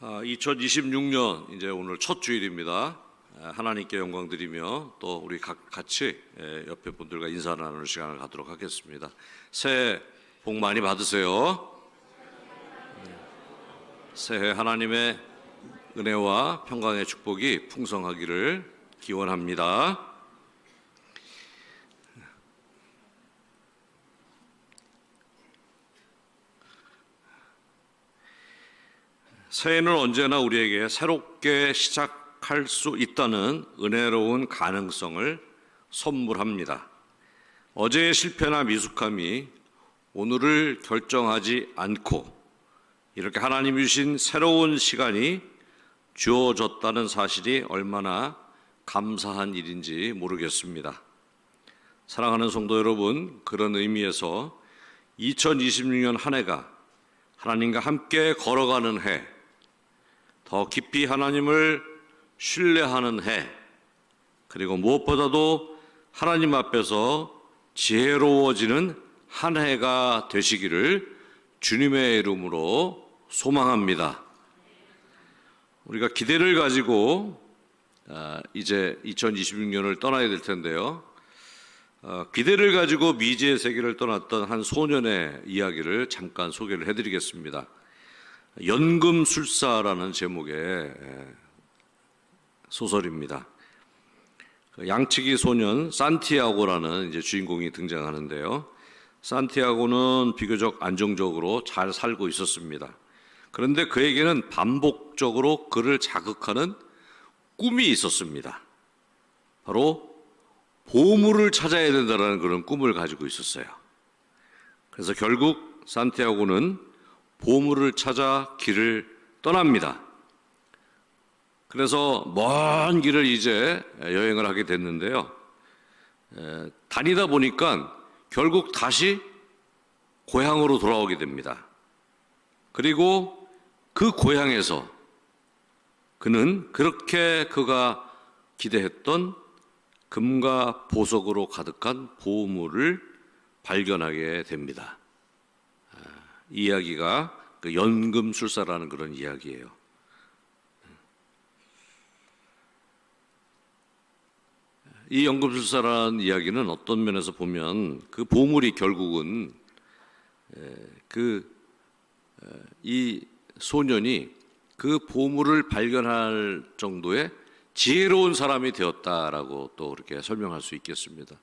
2026년 이제 오늘 첫 주일입니다. 하나님께 영광 드리며 또 우리 같이 옆에 분들과 인사 나누는 시간을 갖도록 하겠습니다. 새해 복 많이 받으세요. 새해 하나님의 은혜와 평강의 축복이 풍성하기를 기원합니다. 새해는 언제나 우리에게 새롭게 시작할 수 있다는 은혜로운 가능성을 선물합니다. 어제의 실패나 미숙함이 오늘을 결정하지 않고 이렇게 하나님이 주신 새로운 시간이 주어졌다는 사실이 얼마나 감사한 일인지 모르겠습니다. 사랑하는 성도 여러분, 그런 의미에서 2026년 한 해가 하나님과 함께 걸어가는 해, 더 깊이 하나님을 신뢰하는 해, 그리고 무엇보다도 하나님 앞에서 지혜로워지는 한 해가 되시기를 주님의 이름으로 소망합니다. 우리가 기대를 가지고 이제 2026년을 떠나야 될 텐데요. 기대를 가지고 미지의 세계를 떠났던 한 소년의 이야기를 잠깐 소개를 해드리겠습니다. 연금술사라는 제목의 소설입니다. 양치기 소년 산티아고라는 이제 주인공이 등장하는데요. 산티아고는 비교적 안정적으로 잘 살고 있었습니다. 그런데 그에게는 반복적으로 그를 자극하는 꿈이 있었습니다. 바로 보물을 찾아야 된다는 그런 꿈을 가지고 있었어요. 그래서 결국 산티아고는 보물을 찾아 길을 떠납니다. 그래서 먼 길을 이제 여행을 하게 됐는데요. 다니다 보니까 결국 다시 고향으로 돌아오게 됩니다. 그리고 그 고향에서 그는 그렇게 그가 기대했던 금과 보석으로 가득한 보물을 발견하게 됩니다. 이 이야기가 그 연금술사라는 그런 이야기예요. 이 연금술사라는 이야기는 어떤 면에서 보면 그 보물이 결국은 이 소년이 그 보물을 발견할 정도의 지혜로운 사람이 되었다라고 또 그렇게 설명할 수 있겠습니다.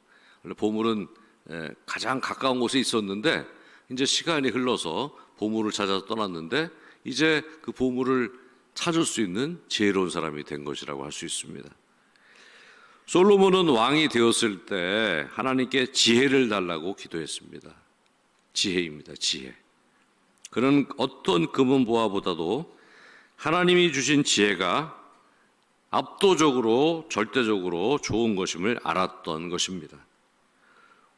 원래 보물은 가장 가까운 곳에 있었는데 이제 시간이 흘러서 보물을 찾아서 떠났는데 이제 그 보물을 찾을 수 있는 지혜로운 사람이 된 것이라고 할 수 있습니다. 솔로몬은 왕이 되었을 때 하나님께 지혜를 달라고 기도했습니다. 지혜입니다. 지혜. 그는 어떤 금은 보화보다도 하나님이 주신 지혜가 압도적으로 절대적으로 좋은 것임을 알았던 것입니다.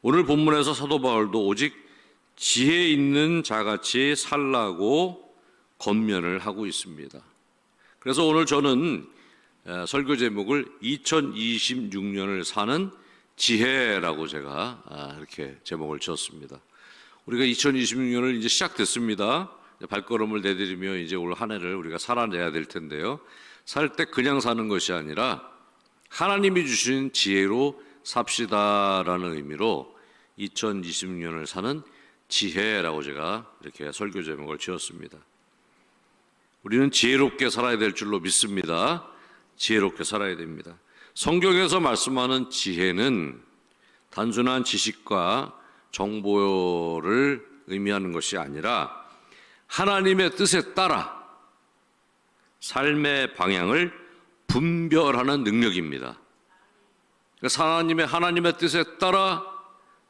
오늘 본문에서 사도 바울도 오직 지혜 있는 자같이 살라고 권면을 하고 있습니다. 그래서 오늘 저는 설교 제목을 2026년을 사는 지혜라고 제가 이렇게 제목을 지었습니다. 우리가 2026년을 이제 시작됐습니다. 발걸음을 내디디며 이제 올 한 해를 우리가 살아내야 될 텐데요. 살 때 그냥 사는 것이 아니라 하나님이 주신 지혜로 삽시다라는 의미로 2026년을 사는 지혜라고 제가 이렇게 설교 제목을 지었습니다. 우리는 지혜롭게 살아야 될 줄로 믿습니다. 지혜롭게 살아야 됩니다. 성경에서 말씀하는 지혜는 단순한 지식과 정보를 의미하는 것이 아니라 하나님의 뜻에 따라 삶의 방향을 분별하는 능력입니다. 하나님의 뜻에 따라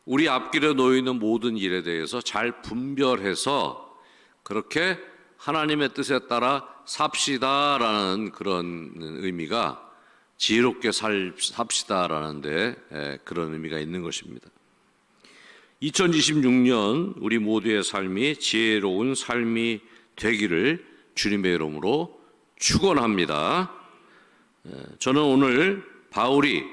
우리 앞길에 놓이는 모든 일에 대해서 잘 분별해서 그렇게 하나님의 뜻에 따라 삽시다라는 그런 의미가 지혜롭게 삽시다라는 데 그런 의미가 있는 것입니다. 2026년 우리 모두의 삶이 지혜로운 삶이 되기를 주님의 이름으로 축원합니다. 저는 오늘 바울이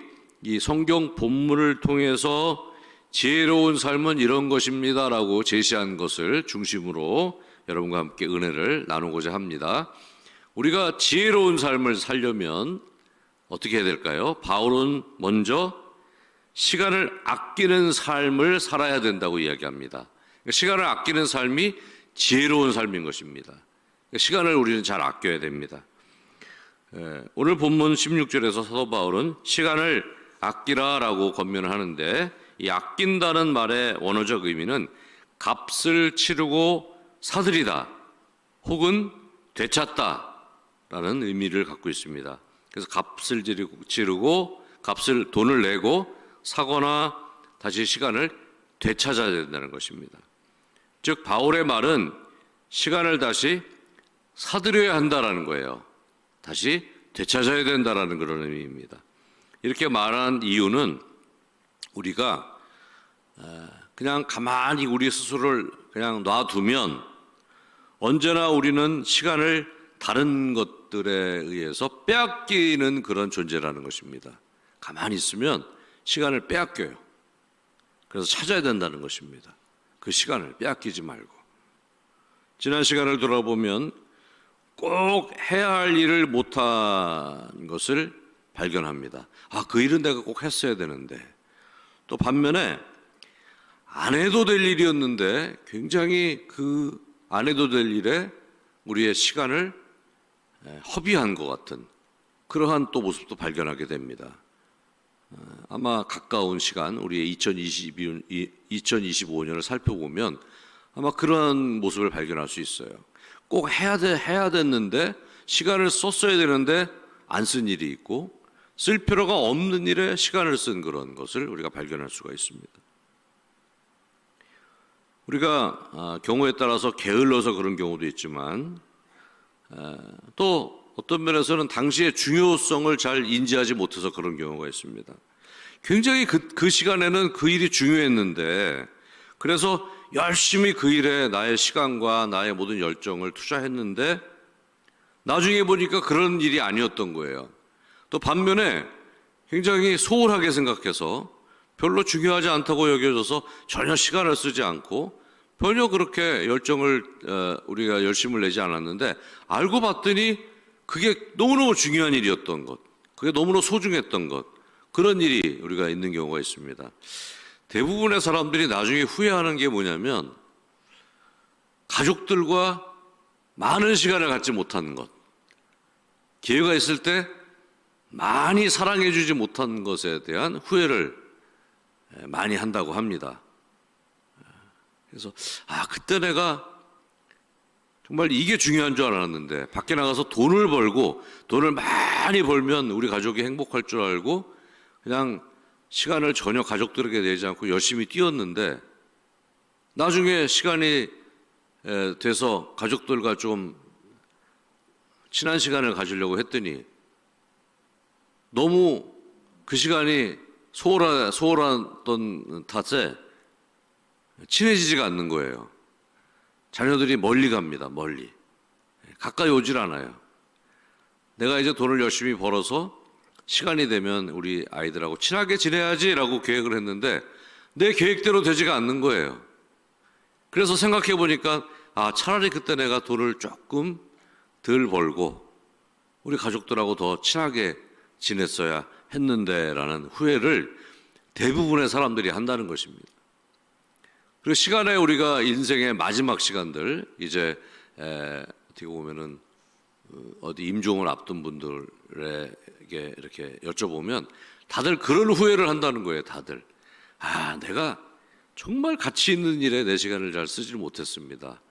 이 성경 본문을 통해서 지혜로운 삶은 이런 것입니다라고 제시한 것을 중심으로 여러분과 함께 은혜를 나누고자 합니다. 우리가 지혜로운 삶을 살려면 어떻게 해야 될까요? 바울은 먼저 시간을 아끼는 삶을 살아야 된다고 이야기합니다. 시간을 아끼는 삶이 지혜로운 삶인 것입니다. 시간을 우리는 잘 아껴야 됩니다. 오늘 본문 16절에서 사도 바울은 시간을 아끼라라고 권면을 하는데, 이 아낀다는 말의 원어적 의미는 값을 치르고 사들이다 혹은 되찾다라는 의미를 갖고 있습니다. 그래서 값을 치르고 돈을 내고 사거나 다시 시간을 되찾아야 된다는 것입니다. 즉 바울의 말은 시간을 다시 사들여야 한다라는 거예요. 다시 되찾아야 된다라는 그런 의미입니다. 이렇게 말한 이유는 우리가 그냥 가만히 우리 스스로를 그냥 놔두면 언제나 우리는 시간을 다른 것들에 의해서 빼앗기는 그런 존재라는 것입니다. 가만히 있으면 시간을 빼앗겨요. 그래서 찾아야 된다는 것입니다. 그 시간을 빼앗기지 말고. 지난 시간을 돌아보면 꼭 해야 할 일을 못한 것을 발견합니다. 그 일은 내가 꼭 했어야 되는데, 또 반면에 안 해도 될 일이었는데 굉장히 그 안 해도 될 일에 우리의 시간을 허비한 것 같은 그러한 또 모습도 발견하게 됩니다. 아마 가까운 시간, 우리의 2025년을 살펴보면 아마 그런 모습을 발견할 수 있어요. 꼭 해야 됐는데 시간을 썼어야 되는데 안 쓴 일이 있고, 쓸 필요가 없는 일에 시간을 쓴 그런 것을 우리가 발견할 수가 있습니다. 우리가 경우에 따라서 게을러서 그런 경우도 있지만, 또 어떤 면에서는 당시의 중요성을 잘 인지하지 못해서 그런 경우가 있습니다. 굉장히 그 시간에는 그 일이 중요했는데, 그래서 열심히 그 일에 나의 시간과 나의 모든 열정을 투자했는데 나중에 보니까 그런 일이 아니었던 거예요. 또 반면에 굉장히 소홀하게 생각해서 별로 중요하지 않다고 여겨져서 전혀 시간을 쓰지 않고 전혀 그렇게 열정을 우리가 열심을 내지 않았는데, 알고 봤더니 그게 너무너무 중요한 일이었던 것, 그게 너무너무 소중했던 것, 그런 일이 우리가 있는 경우가 있습니다. 대부분의 사람들이 나중에 후회하는 게 뭐냐면 가족들과 많은 시간을 갖지 못하는 것, 기회가 있을 때 많이 사랑해 주지 못한 것에 대한 후회를 많이 한다고 합니다. 그래서 그때 내가 정말 이게 중요한 줄 알았는데, 밖에 나가서 돈을 벌고 돈을 많이 벌면 우리 가족이 행복할 줄 알고 그냥 시간을 전혀 가족들에게 내지 않고 열심히 뛰었는데, 나중에 시간이 돼서 가족들과 좀 친한 시간을 가지려고 했더니 너무 그 시간이 소홀했던 탓에 친해지지가 않는 거예요. 자녀들이 멀리 갑니다. 멀리. 가까이 오질 않아요. 내가 이제 돈을 열심히 벌어서 시간이 되면 우리 아이들하고 친하게 지내야지라고 계획을 했는데 내 계획대로 되지가 않는 거예요. 그래서 생각해 보니까 차라리 그때 내가 돈을 조금 덜 벌고 우리 가족들하고 더 친하게 지냈어야 했는데라는 후회를 대부분의 사람들이 한다는 것입니다. 그리고 시간에 우리가 인생의 마지막 시간들, 이제 어떻게 보면은 어디 임종을 앞둔 분들에게 이렇게 여쭤보면 다들 그런 후회를 한다는 거예요. 다들 내가 정말 가치 있는 일에 내 시간을 잘 쓰지 못했습니다.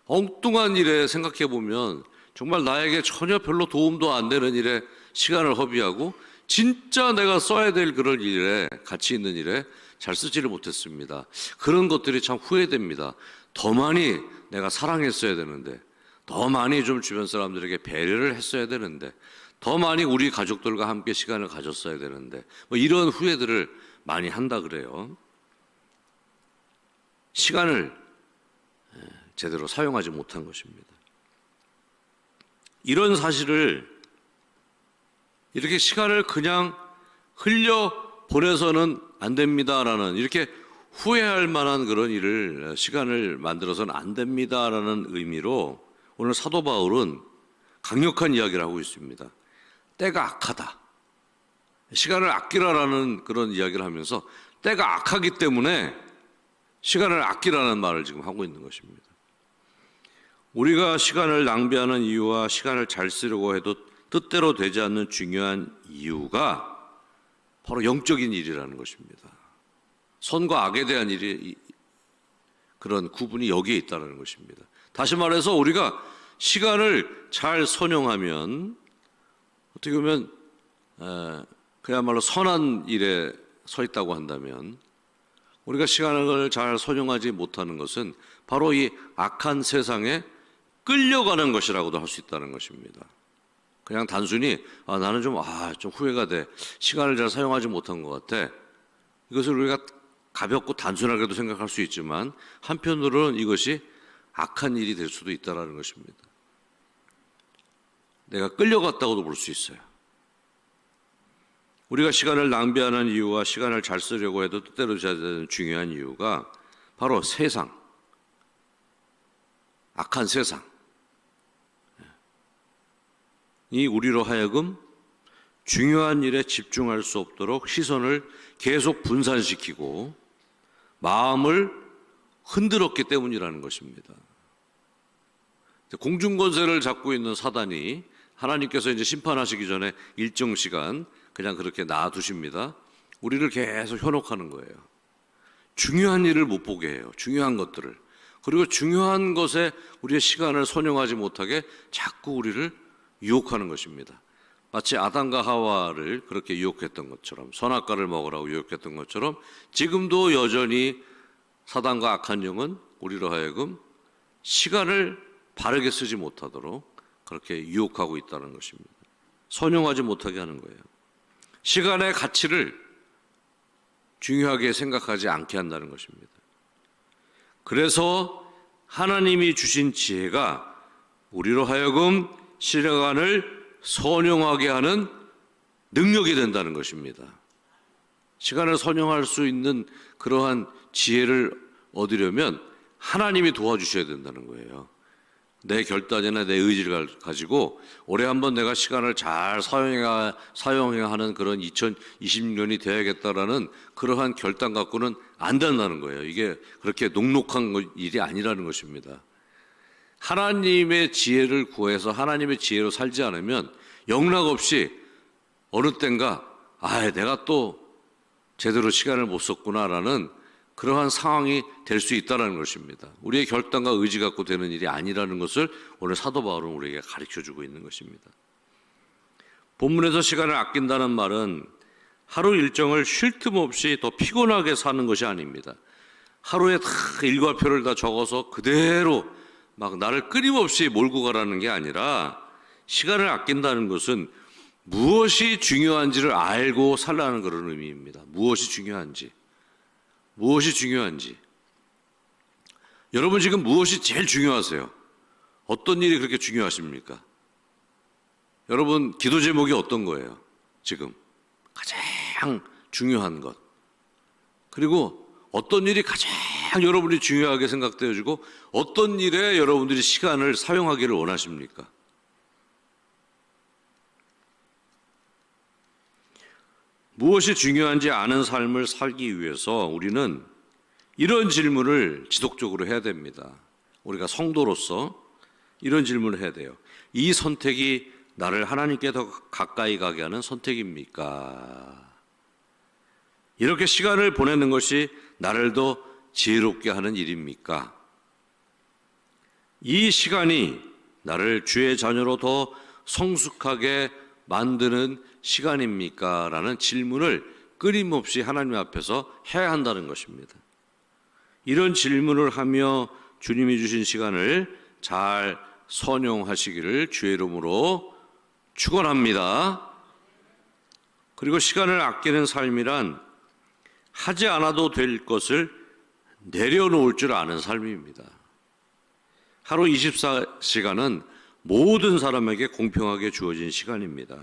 엉뚱한 일에 생각해 보면 정말 나에게 전혀 별로 도움도 안 되는 일에 시간을 허비하고 진짜 내가 써야 될 그런 일에, 가치 있는 일에 잘 쓰지를 못했습니다. 그런 것들이 참 후회됩니다. 더 많이 내가 사랑했어야 되는데, 더 많이 좀 주변 사람들에게 배려를 했어야 되는데, 더 많이 우리 가족들과 함께 시간을 가졌어야 되는데, 이런 후회들을 많이 한다 그래요. 시간을 제대로 사용하지 못한 것입니다. 이런 사실을, 이렇게 시간을 그냥 흘려보내서는 안 됩니다라는, 이렇게 후회할 만한 그런 일을, 시간을 만들어서는 안 됩니다라는 의미로 오늘 사도 바울은 강력한 이야기를 하고 있습니다. 때가 악하다. 시간을 아끼라라는 그런 이야기를 하면서 때가 악하기 때문에 시간을 아끼라는 말을 지금 하고 있는 것입니다. 우리가 시간을 낭비하는 이유와 시간을 잘 쓰려고 해도 뜻대로 되지 않는 중요한 이유가 바로 영적인 일이라는 것입니다. 선과 악에 대한 일이, 그런 구분이 여기에 있다는 것입니다. 다시 말해서 우리가 시간을 잘 선용하면 어떻게 보면 그야말로 선한 일에 서 있다고 한다면, 우리가 시간을 잘 선용하지 못하는 것은 바로 이 악한 세상에 끌려가는 것이라고도 할 수 있다는 것입니다. 그냥 단순히 나는 좀 후회가 돼. 시간을 잘 사용하지 못한 것 같아. 이것을 우리가 가볍고 단순하게도 생각할 수 있지만 한편으로는 이것이 악한 일이 될 수도 있다는 것입니다. 내가 끌려갔다고도 볼 수 있어요. 우리가 시간을 낭비하는 이유와 시간을 잘 쓰려고 해도 뜻대로 되지 않는 중요한 이유가 바로 세상, 악한 세상, 이 우리로 하여금 중요한 일에 집중할 수 없도록 시선을 계속 분산시키고 마음을 흔들었기 때문이라는 것입니다. 공중권세를 잡고 있는 사단이 하나님께서 이제 심판하시기 전에 일정 시간 그냥 그렇게 놔두십니다. 우리를 계속 현혹하는 거예요. 중요한 일을 못 보게 해요. 중요한 것들을. 그리고 중요한 것에 우리의 시간을 선용하지 못하게 자꾸 우리를 유혹하는 것입니다. 마치 아담과 하와를 그렇게 유혹했던 것처럼, 선악과를 먹으라고 유혹했던 것처럼 지금도 여전히 사단과 악한 영은 우리로 하여금 시간을 바르게 쓰지 못하도록 그렇게 유혹하고 있다는 것입니다. 선용하지 못하게 하는 거예요. 시간의 가치를 중요하게 생각하지 않게 한다는 것입니다. 그래서 하나님이 주신 지혜가 우리로 하여금 시간을 선용하게 하는 능력이 된다는 것입니다. 시간을 선용할 수 있는 그러한 지혜를 얻으려면 하나님이 도와주셔야 된다는 거예요. 내 결단이나 내 의지를 가지고 올해 한번 내가 시간을 잘 사용해야 하는 그런 2020년이 되어야겠다라는 그러한 결단 갖고는 안 된다는 거예요. 이게 그렇게 녹록한 일이 아니라는 것입니다. 하나님의 지혜를 구해서 하나님의 지혜로 살지 않으면 영락없이 어느 땐가 내가 또 제대로 시간을 못 썼구나라는 그러한 상황이 될 수 있다는 것입니다. 우리의 결단과 의지 갖고 되는 일이 아니라는 것을 오늘 사도 바울은 우리에게 가르쳐주고 있는 것입니다. 본문에서 시간을 아낀다는 말은 하루 일정을 쉴 틈 없이 더 피곤하게 사는 것이 아닙니다. 하루에 다 일과표를 다 적어서 그대로 막 나를 끊임없이 몰고 가라는 게 아니라, 시간을 아낀다는 것은 무엇이 중요한지를 알고 살라는 그런 의미입니다. 무엇이 중요한지. 여러분 지금 무엇이 제일 중요하세요? 어떤 일이 그렇게 중요하십니까? 여러분 기도 제목이 어떤 거예요? 지금 가장 중요한 것. 그리고 어떤 일이 가장 여러분이 중요하게 생각되어지고 어떤 일에 여러분들이 시간을 사용하기를 원하십니까? 무엇이 중요한지 아는 삶을 살기 위해서 우리는 이런 질문을 지속적으로 해야 됩니다. 우리가 성도로서 이런 질문을 해야 돼요. 이 선택이 나를 하나님께 더 가까이 가게 하는 선택입니까? 이렇게 시간을 보내는 것이 나를 더 지혜롭게 하는 일입니까? 이 시간이 나를 주의 자녀로 더 성숙하게 만드는 시간입니까? 라는 질문을 끊임없이 하나님 앞에서 해야 한다는 것입니다. 이런 질문을 하며 주님이 주신 시간을 잘 선용하시기를 주의 이름으로 축원합니다. 그리고 시간을 아끼는 삶이란 하지 않아도 될 것을 내려놓을 줄 아는 삶입니다. 하루 24시간은 모든 사람에게 공평하게 주어진 시간입니다.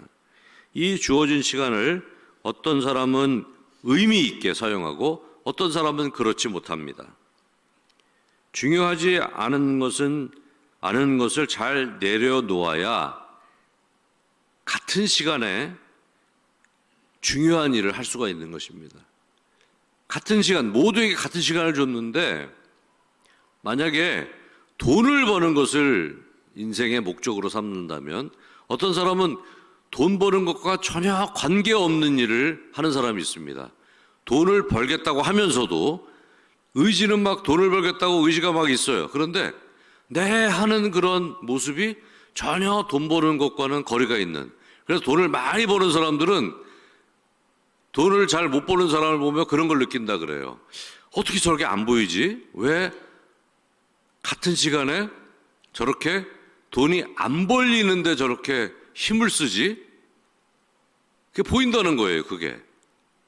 이 주어진 시간을 어떤 사람은 의미 있게 사용하고 어떤 사람은 그렇지 못합니다. 중요하지 않은 것을 잘 내려놓아야 같은 시간에 중요한 일을 할 수가 있는 것입니다. 같은 시간, 모두에게 같은 시간을 줬는데 만약에 돈을 버는 것을 인생의 목적으로 삼는다면 어떤 사람은 돈 버는 것과 전혀 관계없는 일을 하는 사람이 있습니다. 돈을 벌겠다고 하면서도 의지는 막 돈을 벌겠다고 의지가 막 있어요. 그런데 내 하는 그런 모습이 전혀 돈 버는 것과는 거리가 있는, 그래서 돈을 많이 버는 사람들은 돈을 잘 못 버는 사람을 보면 그런 걸 느낀다 그래요. 어떻게 저렇게 안 보이지? 왜 같은 시간에 저렇게 돈이 안 벌리는데 저렇게 힘을 쓰지? 그게 보인다는 거예요, 그게.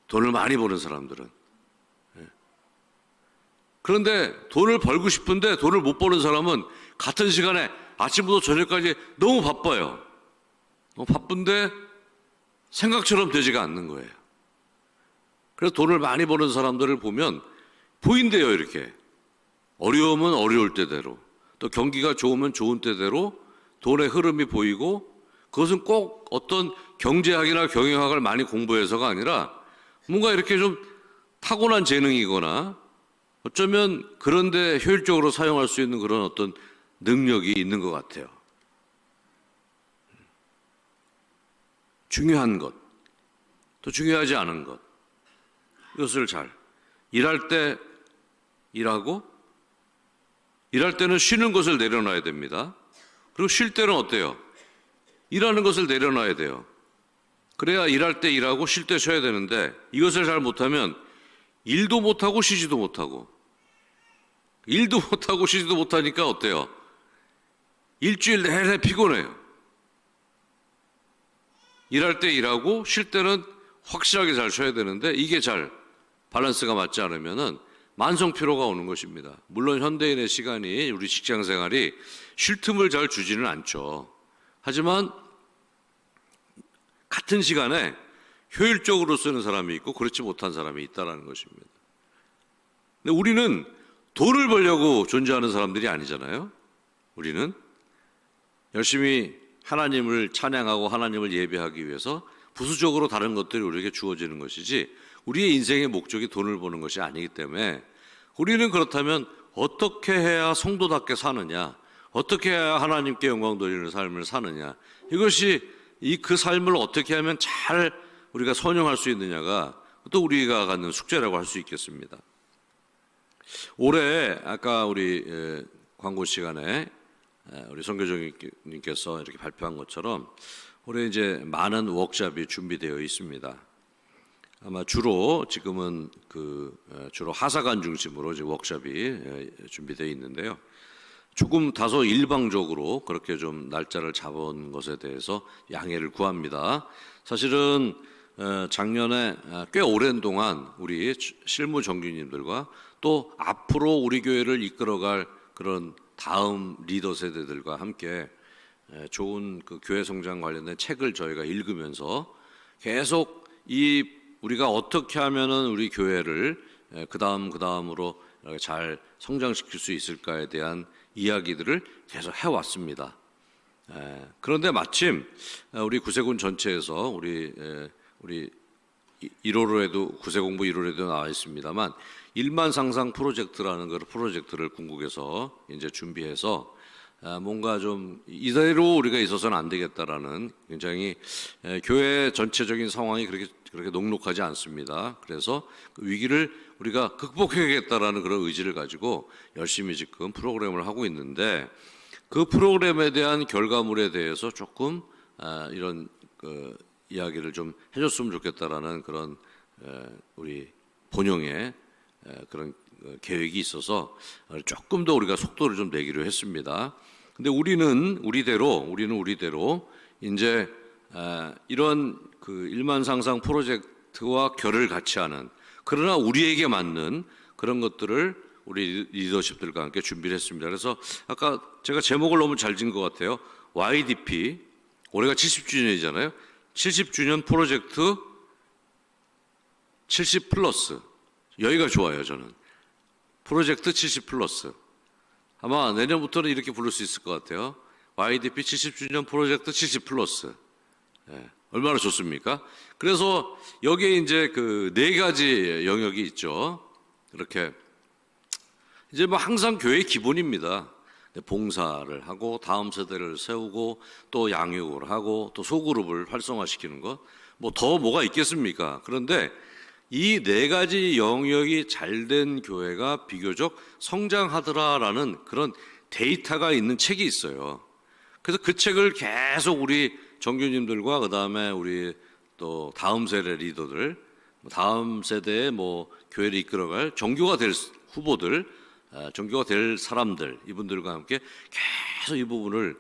돈을 많이 버는 사람들은. 그런데 돈을 벌고 싶은데 돈을 못 버는 사람은 같은 시간에 아침부터 저녁까지 너무 바빠요. 바쁜데 생각처럼 되지가 않는 거예요. 그래서 돈을 많이 버는 사람들을 보면 보인대요, 이렇게. 어려우면 어려울 때대로, 또 경기가 좋으면 좋은 때대로 돈의 흐름이 보이고, 그것은 꼭 어떤 경제학이나 경영학을 많이 공부해서가 아니라 뭔가 이렇게 좀 타고난 재능이거나 어쩌면 그런데 효율적으로 사용할 수 있는 그런 어떤 능력이 있는 것 같아요. 중요한 것, 또 중요하지 않은 것, 이것을 잘 일할 때 일하고, 일할 때는 쉬는 것을 내려놔야 됩니다. 그리고 쉴 때는 어때요? 일하는 것을 내려놔야 돼요. 그래야 일할 때 일하고 쉴 때 쉬어야 되는데, 이것을 잘 못하면 일도 못하고 쉬지도 못하고, 일도 못하고 쉬지도 못하니까 어때요? 일주일 내내 피곤해요. 일할 때 일하고 쉴 때는 확실하게 잘 쉬어야 되는데, 이게 잘 밸런스가 맞지 않으면은 만성 피로가 오는 것입니다. 물론 현대인의 시간이, 우리 직장 생활이 쉴 틈을 잘 주지는 않죠. 하지만 같은 시간에 효율적으로 쓰는 사람이 있고 그렇지 못한 사람이 있다는 것입니다. 근데 우리는 돈을 벌려고 존재하는 사람들이 아니잖아요. 우리는 열심히 하나님을 찬양하고 하나님을 예배하기 위해서 부수적으로 다른 것들이 우리에게 주어지는 것이지, 우리의 인생의 목적이 돈을 버는 것이 아니기 때문에, 우리는 그렇다면 어떻게 해야 성도답게 사느냐, 어떻게 해야 하나님께 영광 돌리는 삶을 사느냐, 이것이 그 삶을 어떻게 하면 잘 우리가 선용할 수 있느냐가 또 우리가 갖는 숙제라고 할 수 있겠습니다. 올해 아까 우리 광고 시간에 우리 선교정님께서 이렇게 발표한 것처럼 올해 이제 많은 워크숍이 준비되어 있습니다. 아마 주로 지금은 주로 하사관 중심으로 이제 워크숍이 준비되어 있는데요. 조금 다소 일방적으로 그렇게 좀 날짜를 잡은 것에 대해서 양해를 구합니다. 사실은 작년에 꽤 오랜 동안 우리 실무 정규님들과 또 앞으로 우리 교회를 이끌어갈 그런 다음 리더 세대들과 함께 좋은 그 교회 성장 관련된 책을 저희가 읽으면서 계속 우리가 어떻게 하면은 우리 교회를 그다음으로 잘 성장시킬 수 있을까에 대한 이야기들을 계속 해왔습니다. 그런데 마침 우리 구세군 전체에서 우리 1호로에도 구세공부 1호로에도 나와 있습니다만, 일만 상상 프로젝트라는 프로젝트를 궁극에서 이제 준비해서 뭔가 좀 이대로 우리가 있어서는 안 되겠다라는, 굉장히 교회 전체적인 상황이 그렇게 녹록하지 않습니다. 그래서 그 위기를 우리가 극복해야겠다라는 그런 의지를 가지고 열심히 지금 프로그램을 하고 있는데, 그 프로그램에 대한 결과물에 대해서 조금 이런 이야기를 좀 해줬으면 좋겠다라는 그런 우리 본영의 그런 계획이 있어서 조금 더 우리가 속도를 좀 내기로 했습니다. 근데 우리는 우리대로 이제 이런 일만상상 프로젝트와 결을 같이 하는, 그러나 우리에게 맞는 그런 것들을 우리 리더십들과 함께 준비를 했습니다. 그래서 아까 제가 제목을 너무 잘 지은 것 같아요. YDP, 올해가 70주년이잖아요. 70주년 프로젝트 70 플러스. 여기가 좋아요, 저는. 프로젝트 70 플러스. 아마 내년부터는 이렇게 부를 수 있을 것 같아요. YDP 70주년 프로젝트 70 플러스. 얼마나 좋습니까? 그래서 여기에 이제 그 네 가지 영역이 있죠. 이렇게 이제 뭐 항상 교회의 기본입니다. 봉사를 하고 다음 세대를 세우고 또 양육을 하고 또 소그룹을 활성화시키는 것, 뭐 더 뭐가 있겠습니까? 그런데 이 네 가지 영역이 잘된 교회가 비교적 성장하더라라는 그런 데이터가 있는 책이 있어요. 그래서 그 책을 계속 우리 정교님들과 그다음에 우리 또 다음 세대 리더들, 다음 세대의 뭐 교회를 이끌어갈 정교가 될 후보들, 정교가 될 사람들, 이분들과 함께 계속 이 부분을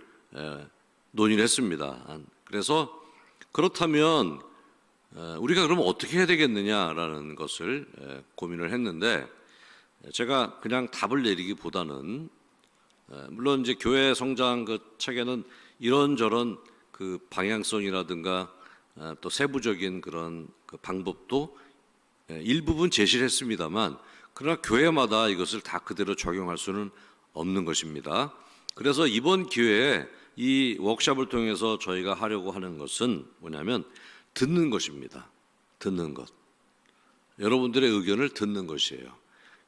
논의를 했습니다. 그래서 그렇다면 우리가 그럼 어떻게 해야 되겠느냐라는 것을 고민을 했는데, 제가 그냥 답을 내리기보다는 물론 이제 교회 성장 그 책에는 이런저런 그 방향성이라든가 또 세부적인 그런 그 방법도 일부분 제시를 했습니다만, 그러나 교회마다 이것을 다 그대로 적용할 수는 없는 것입니다. 그래서 이번 기회에 이 워크숍을 통해서 저희가 하려고 하는 것은 뭐냐면 듣는 것입니다. 듣는 것. 여러분들의 의견을 듣는 것이에요.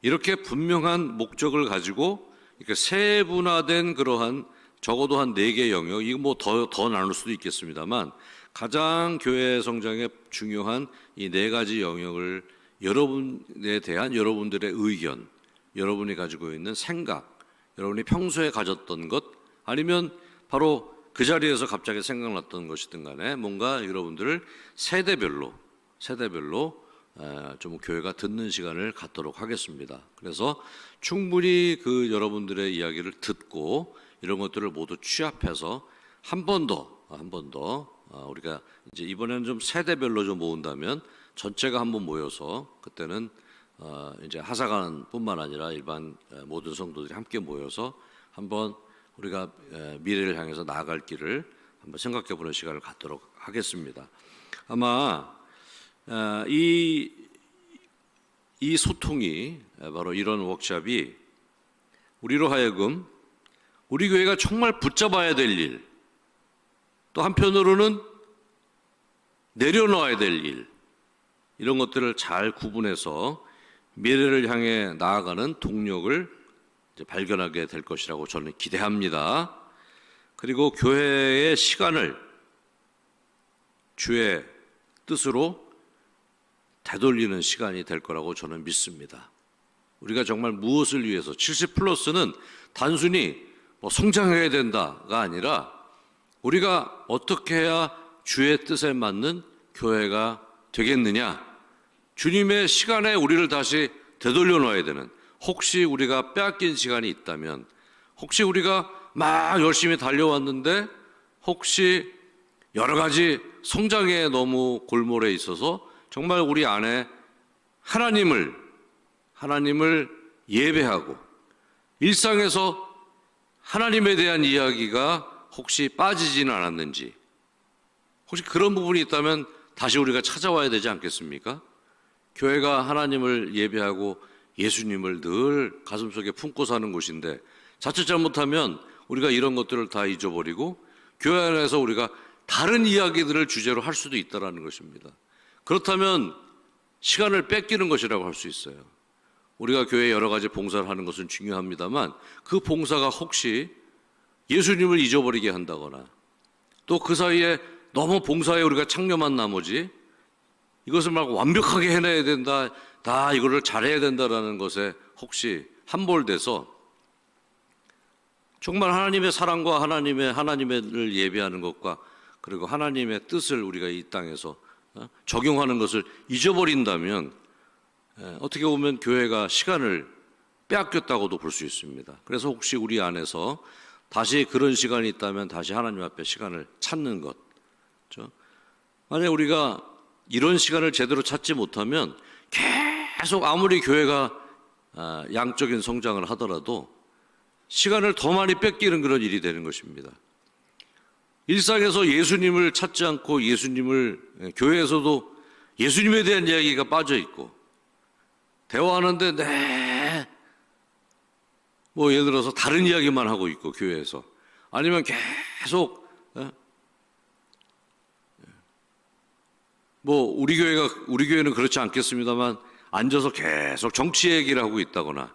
이렇게 분명한 목적을 가지고 이렇게 세분화된 그러한 적어도 한 4개 영역, 이거 뭐 더 나눌 수도 있겠습니다만, 가장 교회 성장에 중요한 이 4가지 영역을 여러분에 대한 여러분들의 의견, 여러분이 가지고 있는 생각, 여러분이 평소에 가졌던 것, 아니면 바로 그 자리에서 갑자기 생각났던 것이든 간에 뭔가 여러분들을 세대별로 좀 교회가 듣는 시간을 갖도록 하겠습니다. 그래서 충분히 그 여러분들의 이야기를 듣고 이런 것들을 모두 취합해서 한 번 더 우리가 이제 이번에는 좀 세대별로 좀 모은다면 전체가 한번 모여서, 그때는 이제 하사관뿐만 아니라 일반 모든 성도들이 함께 모여서 한번 우리가 미래를 향해서 나아갈 길을 한번 생각해 보는 시간을 갖도록 하겠습니다. 아마 이 소통이, 바로 이런 워크숍이 우리로 하여금 우리 교회가 정말 붙잡아야 될 일, 또 한편으로는 내려놓아야 될 일, 이런 것들을 잘 구분해서 미래를 향해 나아가는 동력을 발견하게 될 것이라고 저는 기대합니다. 그리고 교회의 시간을 주의 뜻으로 되돌리는 시간이 될 거라고 저는 믿습니다. 우리가 정말 무엇을 위해서, 70 플러스는 단순히 뭐 성장해야 된다가 아니라 우리가 어떻게 해야 주의 뜻에 맞는 교회가 되겠느냐, 주님의 시간에 우리를 다시 되돌려 놔야 되는, 혹시 우리가 빼앗긴 시간이 있다면, 혹시 우리가 막 열심히 달려왔는데 혹시 여러 가지 성장에 너무 골몰해 있어서 정말 우리 안에 하나님을 예배하고 일상에서 하나님에 대한 이야기가 혹시 빠지지는 않았는지, 혹시 그런 부분이 있다면 다시 우리가 찾아와야 되지 않겠습니까? 교회가 하나님을 예배하고 예수님을 늘 가슴속에 품고 사는 곳인데, 자칫 잘못하면 우리가 이런 것들을 다 잊어버리고 교회 안에서 우리가 다른 이야기들을 주제로 할 수도 있다는 것입니다. 그렇다면 시간을 뺏기는 것이라고 할 수 있어요. 우리가 교회에 여러 가지 봉사를 하는 것은 중요합니다만, 그 봉사가 혹시 예수님을 잊어버리게 한다거나, 또 그 사이에 너무 봉사에 우리가 창념한 나머지 이것을 막 완벽하게 해내야 된다, 다 이거를 잘해야 된다라는 것에 혹시 함몰돼서 정말 하나님의 사랑과 하나님을 예배하는 것과, 그리고 하나님의 뜻을 우리가 이 땅에서 적용하는 것을 잊어버린다면 어떻게 보면 교회가 시간을 빼앗겼다고도 볼 수 있습니다. 그래서 혹시 우리 안에서 다시 그런 시간이 있다면 다시 하나님 앞에 시간을 찾는 것, 그렇죠? 만약에 우리가 이런 시간을 제대로 찾지 못하면 계속 아무리 교회가 양적인 성장을 하더라도 시간을 더 많이 뺏기는 그런 일이 되는 것입니다. 일상에서 예수님을 찾지 않고 교회에서도 예수님에 대한 이야기가 빠져 있고, 대화하는데 뭐 예를 들어서 다른 이야기만 하고 있고, 교회에서 아니면 계속 뭐 우리 교회는 그렇지 않겠습니다만 앉아서 계속 정치 얘기를 하고 있다거나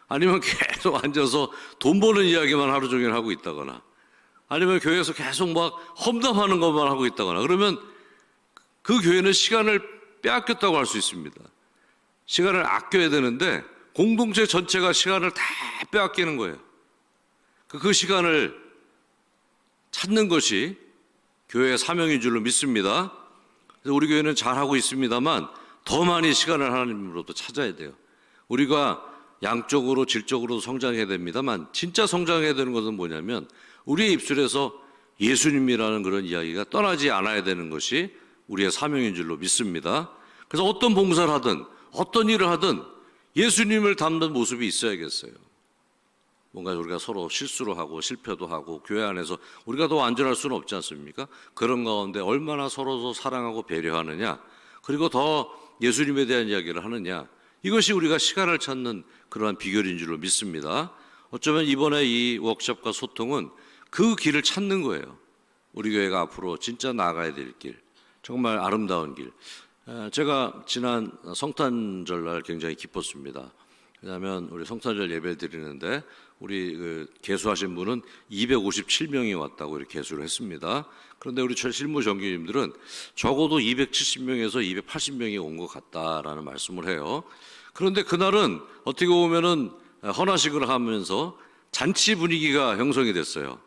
아니면 계속 앉아서 돈 버는 이야기만 하루 종일 하고 있다거나 아니면 교회에서 계속 막 험담하는 것만 하고 있다거나 그러면 그 교회는 시간을 빼앗겼다고 할 수 있습니다. 시간을 아껴야 되는데 공동체 전체가 시간을 다 빼앗기는 거예요. 그 시간을 찾는 것이 교회의 사명인 줄로 믿습니다. 그래서 우리 교회는 잘하고 있습니다만 더 많이 시간을 하나님으로부터 찾아야 돼요. 우리가 양적으로 질적으로도 성장해야 됩니다만 진짜 성장해야 되는 것은 뭐냐면 우리의 입술에서 예수님이라는 그런 이야기가 떠나지 않아야 되는 것이 우리의 사명인 줄로 믿습니다. 그래서 어떤 봉사를 하든 어떤 일을 하든 예수님을 담는 모습이 있어야겠어요. 뭔가 우리가 서로 실수를 하고 실패도 하고 교회 안에서 우리가 더 완전할 수는 없지 않습니까? 그런 가운데 얼마나 서로 사랑하고 배려하느냐 그리고 더 예수님에 대한 이야기를 하느냐 이것이 우리가 시간을 찾는 그러한 비결인 줄로 믿습니다. 어쩌면 이번에 이 워크숍과 소통은 그 길을 찾는 거예요. 우리 교회가 앞으로 진짜 나아가야 될 길, 정말 아름다운 길. 제가 지난 성탄절날 굉장히 기뻤습니다. 왜냐하면 우리 성탄절 예배를 드리는데 우리 개수하신 분은 257명이 왔다고 이렇게 개수를 했습니다. 그런데 우리 실무 정규님들은 적어도 270명에서 280명이 온 것 같다라는 말씀을 해요. 그런데 그날은 어떻게 보면은 헌화식을 하면서 잔치 분위기가 형성이 됐어요.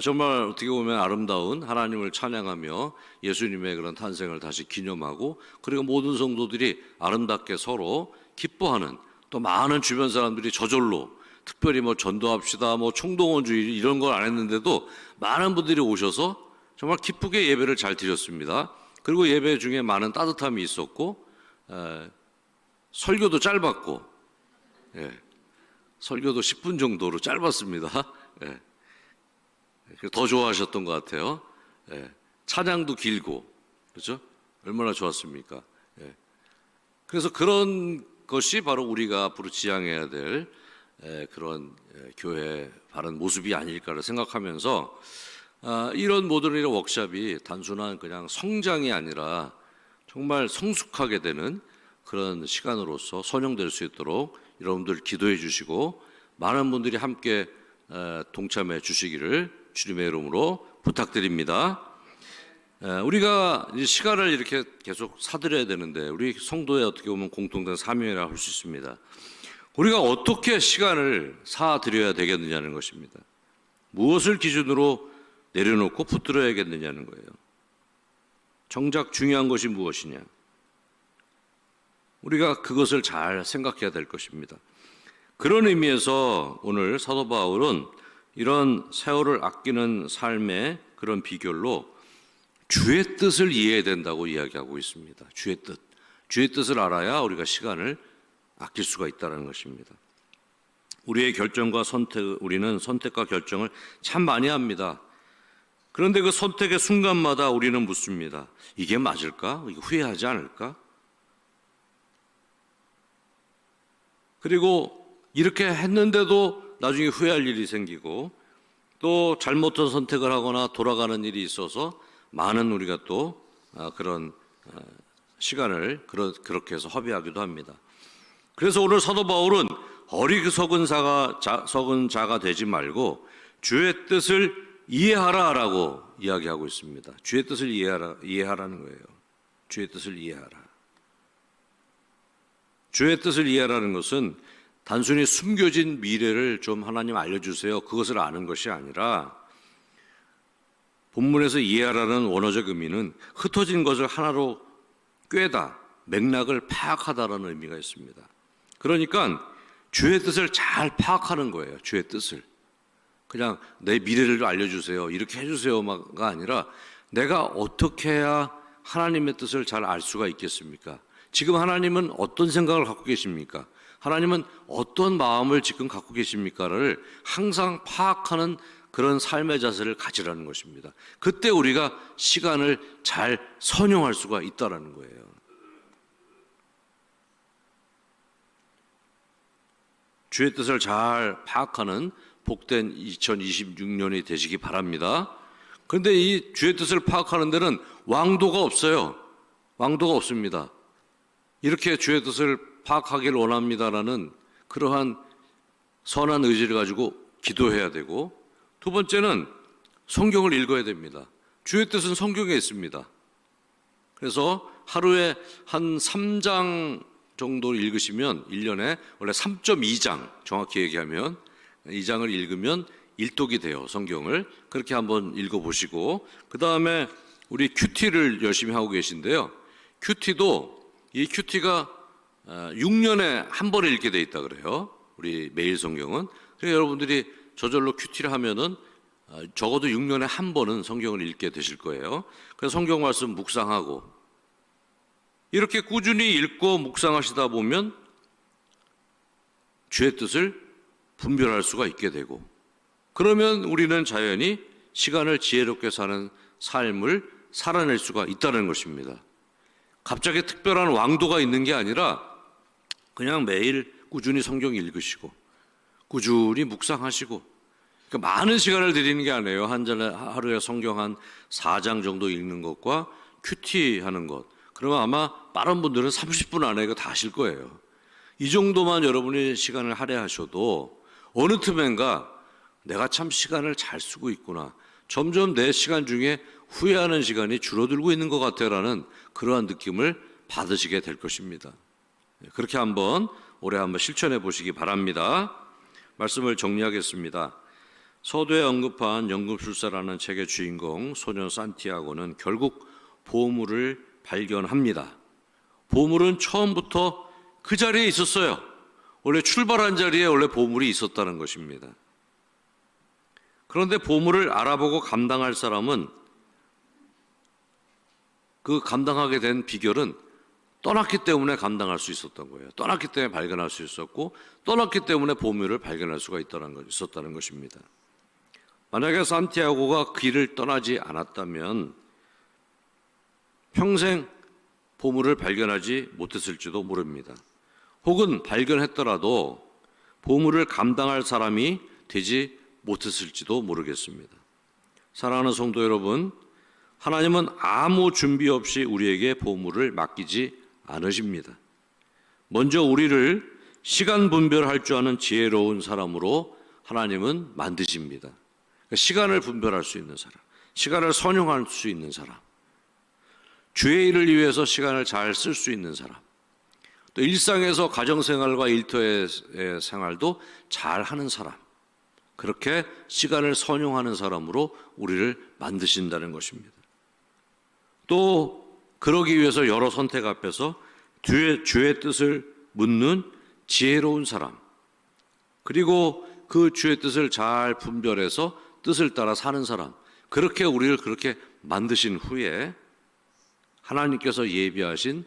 정말 어떻게 보면 아름다운 하나님을 찬양하며 예수님의 그런 탄생을 다시 기념하고 그리고 모든 성도들이 아름답게 서로 기뻐하는 또 많은 주변 사람들이 저절로 특별히 뭐 전도합시다 뭐 총동원주의 이런 걸 안 했는데도 많은 분들이 오셔서 정말 기쁘게 예배를 잘 드렸습니다. 그리고 예배 중에 많은 따뜻함이 있었고 설교도 짧았고 설교도 10분 정도로 짧았습니다. 더 좋아하셨던 것 같아요. 찬양도 길고 그렇죠? 얼마나 좋았습니까? 그래서 그런 것이 바로 우리가 앞으로 지향해야 될 그런 교회의 바른 모습이 아닐까를 생각하면서 이런 모든 이런 워크숍이 단순한 그냥 성장이 아니라 정말 성숙하게 되는 그런 시간으로서 선용될 수 있도록 여러분들 기도해 주시고 많은 분들이 함께 동참해 주시기를 주님의 이름으로 부탁드립니다. 우리가 이제 시간을 이렇게 계속 사들여야 되는데 우리 성도의 어떻게 보면 공통된 사명이라고 할 수 있습니다. 우리가 어떻게 시간을 사들여야 되겠느냐는 것입니다. 무엇을 기준으로 내려놓고 붙들어야겠느냐는 거예요. 정작 중요한 것이 무엇이냐? 우리가 그것을 잘 생각해야 될 것입니다. 그런 의미에서 오늘 사도 바울은 이런 세월을 아끼는 삶의 그런 비결로 주의 뜻을 이해해야 된다고 이야기하고 있습니다. 주의 뜻. 주의 뜻을 알아야 우리가 시간을 아낄 수가 있다는 것입니다. 우리의 결정과 우리는 선택과 결정을 참 많이 합니다. 그런데 그 선택의 순간마다 우리는 묻습니다. 이게 맞을까? 이게 후회하지 않을까? 그리고 이렇게 했는데도 나중에 후회할 일이 생기고 또 잘못된 선택을 하거나 돌아가는 일이 있어서 많은 우리가 또 그런 시간을 그렇게 해서 허비하기도 합니다. 그래서 오늘 사도 바울은 어리석은 자가 되지 말고 주의 뜻을 이해하라라고 이야기하고 있습니다. 주의 뜻을 이해하라는 거예요. 주의 뜻을 이해하라. 주의 뜻을 이해하라는 것은 단순히 숨겨진 미래를 좀 하나님 알려주세요. 그것을 아는 것이 아니라 본문에서 이해하라는 원어적 의미는 흩어진 것을 하나로 꿰다, 맥락을 파악하다라는 의미가 있습니다. 그러니까 주의 뜻을 잘 파악하는 거예요. 주의 뜻을. 그냥 내 미래를 알려주세요. 이렇게 해주세요가 아니라 내가 어떻게 해야 하나님의 뜻을 잘 알 수가 있겠습니까? 지금 하나님은 어떤 생각을 갖고 계십니까? 하나님은 어떤 마음을 지금 갖고 계십니까를 항상 파악하는 그런 삶의 자세를 가지라는 것입니다. 그때 우리가 시간을 잘 선용할 수가 있다는 거예요. 주의 뜻을 잘 파악하는 복된 2026년이 되시기 바랍니다. 그런데 이 주의 뜻을 파악하는 데는 왕도가 없어요. 왕도가 없습니다. 이렇게 주의 뜻을 파악하기를 원합니다라는 그러한 선한 의지를 가지고 기도해야 되고, 두 번째는 성경을 읽어야 됩니다. 주의 뜻은 성경에 있습니다. 그래서 하루에 한 3장 정도 읽으시면 1년에 원래 3.2장 정확히 얘기하면 2장을 읽으면 일독이 돼요. 성경을 그렇게 한번 읽어보시고, 그 다음에 우리 큐티를 열심히 하고 계신데요. 큐티도 이 큐티가 6년에 한 번에 읽게 돼 있다 그래요. 우리 매일 성경은. 그래서 여러분들이 저절로 큐티를 하면은 적어도 6년에 한 번은 성경을 읽게 되실 거예요. 그래서 성경 말씀 묵상하고 이렇게 꾸준히 읽고 묵상하시다 보면 주의 뜻을 분별할 수가 있게 되고, 그러면 우리는 자연히 시간을 지혜롭게 사는 삶을 살아낼 수가 있다는 것입니다. 갑자기 특별한 왕도가 있는 게 아니라 그냥 매일 꾸준히 성경 읽으시고 꾸준히 묵상하시고, 그러니까 많은 시간을 들이는 게 아니에요. 하루에 성경 한 4장 정도 읽는 것과 큐티 하는 것. 그러면 아마 빠른 분들은 30분 안에 이거 다 하실 거예요. 이 정도만 여러분이 시간을 할애하셔도 어느 틈엔가 내가 참 시간을 잘 쓰고 있구나, 점점 내 시간 중에 후회하는 시간이 줄어들고 있는 것 같아라는 그러한 느낌을 받으시게 될 것입니다. 그렇게 올해 한번 실천해 보시기 바랍니다. 말씀을 정리하겠습니다. 서두에 언급한 연금술사라는 책의 주인공 소년 산티아고는 결국 보물을 발견합니다. 보물은 처음부터 그 자리에 있었어요. 원래 출발한 자리에 원래 보물이 있었다는 것입니다. 그런데 보물을 알아보고 감당할 사람은, 그 감당하게 된 비결은 떠났기 때문에 감당할 수 있었던 거예요. 떠났기 때문에 발견할 수 있었고, 떠났기 때문에 보물을 발견할 수가 있었다는 것입니다. 만약에 산티아고가 길을 떠나지 않았다면 평생 보물을 발견하지 못했을지도 모릅니다. 혹은 발견했더라도 보물을 감당할 사람이 되지 못했을지도 모르겠습니다. 사랑하는 성도 여러분, 하나님은 아무 준비 없이 우리에게 보물을 맡기지 않으십니다. 먼저 우리를 시간 분별할 줄 아는 지혜로운 사람으로 하나님은 만드십니다. 그러니까 시간을 분별할 수 있는 사람, 시간을 선용할 수 있는 사람, 주의 일을 위해서 시간을 잘 쓸 수 있는 사람, 또 일상에서 가정생활과 일터의 생활도 잘 하는 사람, 그렇게 시간을 선용하는 사람으로 우리를 만드신다는 것입니다. 또 그러기 위해서 여러 선택 앞에서 주의 뜻을 묻는 지혜로운 사람, 그리고 그 주의 뜻을 잘 분별해서 뜻을 따라 사는 사람, 그렇게 우리를 그렇게 만드신 후에 하나님께서 예비하신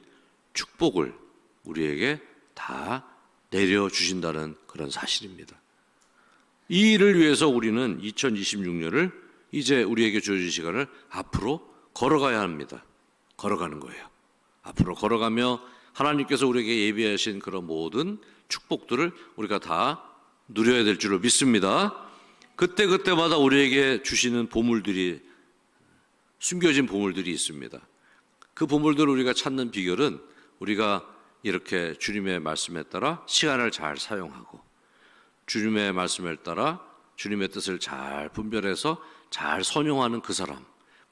축복을 우리에게 다 내려주신다는 그런 사실입니다. 이 일을 위해서 우리는 2026년을 이제 우리에게 주어진 시간을 앞으로 걸어가야 합니다. 걸어가는 거예요. 앞으로 걸어가며 하나님께서 우리에게 예비하신 그런 모든 축복들을 우리가 다 누려야 될 줄로 믿습니다. 그때마다 우리에게 주시는 보물들이, 숨겨진 보물들이 있습니다. 그 보물들을 우리가 찾는 비결은 우리가 이렇게 주님의 말씀에 따라 시간을 잘 사용하고, 주님의 말씀에 따라 주님의 뜻을 잘 분별해서 잘 선용하는 그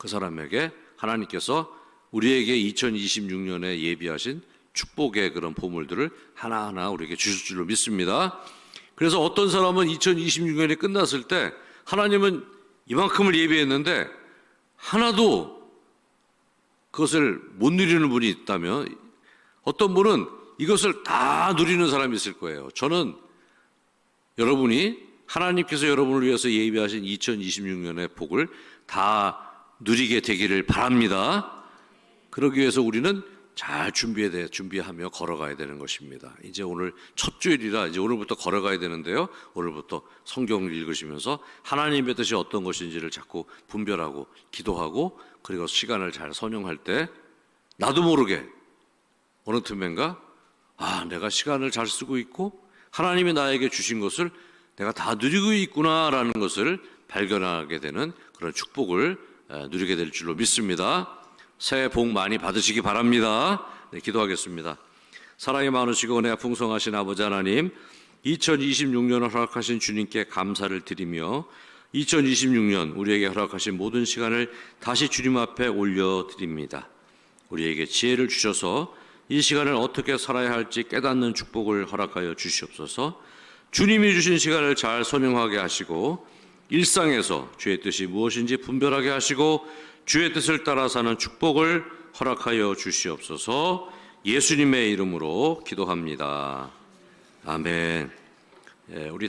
사람에게 하나님께서 우리에게 2026년에 예비하신 축복의 그런 보물들을 하나하나 우리에게 주실 줄로 믿습니다. 그래서 어떤 사람은 2026년이 끝났을 때 하나님은 이만큼을 예비했는데 하나도 그것을 못 누리는 분이 있다면, 어떤 분은 이것을 다 누리는 사람이 있을 거예요. 저는 여러분이 하나님께서 여러분을 위해서 예비하신 2026년의 복을 다 누리게 되기를 바랍니다. 그러기 위해서 우리는 잘 준비하며 걸어가야 되는 것입니다. 이제 오늘 첫 주일이라 이제 오늘부터 걸어가야 되는데요. 오늘부터 성경을 읽으시면서 하나님의 뜻이 어떤 것인지를 자꾸 분별하고 기도하고, 그리고 시간을 잘 선용할 때 나도 모르게 어느 틈엔가 내가 시간을 잘 쓰고 있고 하나님이 나에게 주신 것을 내가 다 누리고 있구나라는 것을 발견하게 되는 그런 축복을 누리게 될 줄로 믿습니다. 새해 복 많이 받으시기 바랍니다. 네, 기도하겠습니다. 사랑이 많으시고 은혜가 풍성하신 아버지 하나님, 2026년을 허락하신 주님께 감사를 드리며 2026년 우리에게 허락하신 모든 시간을 다시 주님 앞에 올려드립니다. 우리에게 지혜를 주셔서 이 시간을 어떻게 살아야 할지 깨닫는 축복을 허락하여 주시옵소서. 주님이 주신 시간을 잘 선용하게 하시고 일상에서 주의 뜻이 무엇인지 분별하게 하시고 주의 뜻을 따라 사는 축복을 허락하여 주시옵소서. 예수님의 이름으로 기도합니다. 아멘. 우리